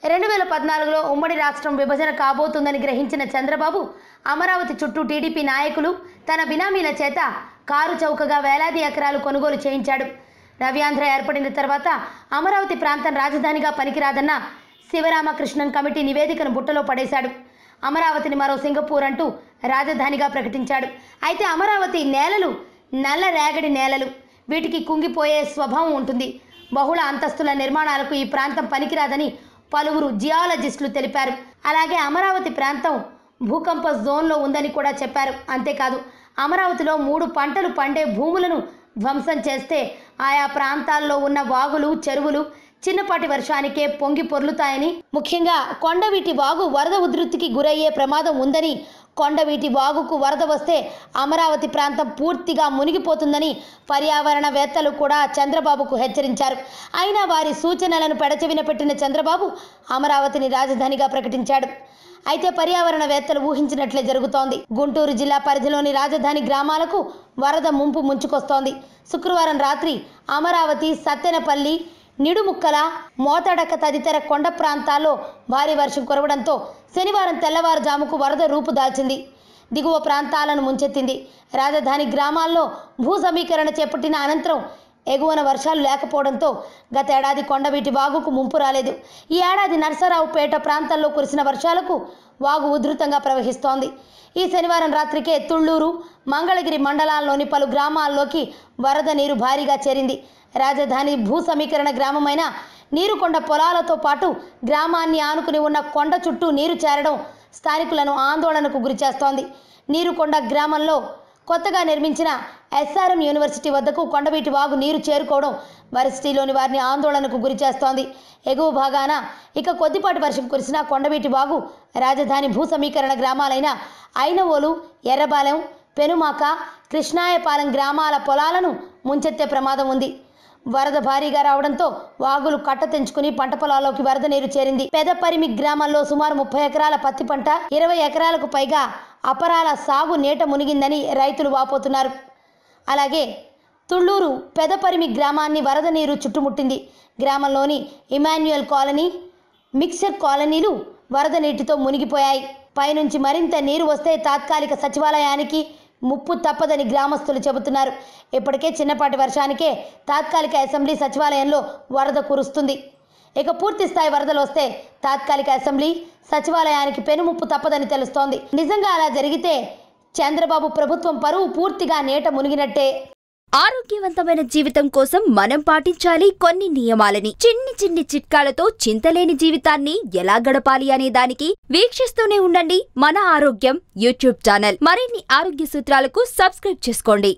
2014లో ఉమ్మడి రాష్ట్రం విభజన కాబోతుందని గ్రహించిన చంద్రబాబు అమరావతి చుట్టూ టీడీపీ నాయకులు తన బినామీల చేత కారు చౌకగా వేలాది ఎకరాలు కొనుగోలు చేయించాడు. రవ్యాంధ్ర ఏర్పడిన తర్వాత అమరావతి ప్రాంతం రాజధానిగా పనికిరాదన్న శివరామకృష్ణన్ కమిటీ నివేదికను బుట్టలో పడేశాడు. అమరావతిని మరో సింగపూర్ అంటూ రాజధానిగా ప్రకటించాడు. అయితే అమరావతి నేలలు నల్ల రేగడి నేలలు, వీటికి కుంగిపోయే స్వభావం ఉంటుంది. బహుళ అంతస్తుల నిర్మాణాలకు ఈ ప్రాంతం పనికిరాదని పలువురు జియాలజిస్టులు తెలిపారు. అలాగే అమరావతి ప్రాంతం భూకంప జోన్లో ఉందని కూడా చెప్పారు. అంతేకాదు అమరావతిలో 3 పంటలు పండే భూములను ధ్వంసం చేస్తే ఆయా ప్రాంతాల్లో ఉన్న వాగులు, చెరువులు చిన్నపాటి వర్షానికే పొంగి పొర్లుతాయని, ముఖ్యంగా కొండవీటి వాగు వరద ఉధృతికి గురయ్యే ప్రమాదం ఉందని, కొండవీటి వాగుకు వరద వస్తే అమరావతి ప్రాంతం పూర్తిగా మునిగిపోతుందని పర్యావరణవేత్తలు కూడా చంద్రబాబుకు హెచ్చరించారు. అయినా వారి సూచనలను పెడచెవిన పెట్టిన చంద్రబాబు అమరావతిని రాజధానిగా ప్రకటించాడు. అయితే పర్యావరణవేత్తలు ఊహించినట్లే జరుగుతోంది. గుంటూరు జిల్లా పరిధిలోని రాజధాని గ్రామాలకు వరద ముంపు ముంచుకొస్తోంది. శుక్రవారం రాత్రి అమరావతి, సత్తెనపల్లి, నిడుముక్కల, మోతడక తదితర కొండ ప్రాంతాల్లో భారీ వర్షం కురవడంతో శనివారం తెల్లవారుజాముకు వరద రూపు దాల్చింది. దిగువ ప్రాంతాలను ముంచెత్తింది. రాజధాని గ్రామాల్లో భూ సమీకరణ చేపట్టిన అనంతరం ఎగువన వర్షాలు లేకపోవడంతో గత ఏడాది కొండవీటి వాగుకు ముంపు రాలేదు. ఈ ఏడాది నరసరావుపేట ప్రాంతాల్లో కురిసిన వర్షాలకు వాగు ఉధృతంగా ప్రవహిస్తోంది. ఈ శనివారం రాత్రికే తుళ్లూరు, మంగళగిరి మండలాల్లోని పలు గ్రామాల్లోకి వరద నీరు భారీగా చేరింది. రాజధాని భూ సమీకరణ గ్రామమైన నీరుకొండ పొలాలతో పాటు గ్రామాన్ని ఆనుకుని ఉన్న కొండ చుట్టూ నీరు చేరడం స్థానికులను ఆందోళనకు గురిచేస్తోంది. నీరుకొండ గ్రామంలో కొత్తగా నిర్మించిన ఎస్ఆర్ఎం యూనివర్సిటీ వద్దకు కొండవీటి వాగు నీరు చేరుకోవడం వర్సిటీలోని వారిని ఆందోళనకు గురిచేస్తోంది. ఎగువ భాగాన ఇక కొద్దిపాటి వర్షం కురిసిన కొండవీటి వాగు రాజధాని భూ సమీకరణ గ్రామాలైన ఐనవోలు, ఎర్రబాలెం, పెనుమాక, కృష్ణాయపాలెం గ్రామాల పొలాలను ముంచెత్తే ప్రమాదం ఉంది. వరద భారీగా రావడంతో వాగులు కట్ట తెంచుకుని పంట పొలాల్లోకి వరద నీరు చేరింది. పెదపరిమి గ్రామంలో సుమారు 30 ఎకరాల పత్తి పంట, 20 ఎకరాలకు పైగా అపరాల సాగు నీట మునిగిందని రైతులు వాపోతున్నారు. అలాగే తుళ్లూరు పెదపరిమి గ్రామాన్ని వరద నీరు చుట్టుముట్టింది. గ్రామంలోని ఇమాన్యుయల్ కాలనీ, మిక్సర్ కాలనీలు వరద నీటితో మునిగిపోయాయి. పైనుంచి మరింత నీరు వస్తే తాత్కాలిక సచివాలయానికి ముప్పు తప్పదని గ్రామస్తులు చెబుతున్నారు. ఇప్పటికే చిన్నపాటి వర్షానికే తాత్కాలిక అసెంబ్లీ సచివాలయంలో వరద కురుస్తుంది. ఇక పూర్తి స్థాయి వరదలు వస్తే తాత్కాలిక అసెంబ్లీ సచివాలయానికి పెనుముప్పు తప్పదని తెలుస్తోంది. నిజంగా అలా జరిగితే చంద్రబాబు ప్రభుత్వం పరువు పూర్తిగా నీట మునిగినట్టే. ఆరోగ్యవంతమైన జీవితం కోసం మనం పాటించాలి కొన్ని నియమాలని. చిన్ని చిట్కాలతో చింతలేని జీవితాన్ని ఎలా గడపాలి అనే దానికి వీక్షిస్తూనే ఉండండి మన ఆరోగ్యం యూట్యూబ్ ఛానల్. మరిన్ని ఆరోగ్య సూత్రాలకు సబ్స్క్రైబ్ చేసుకోండి.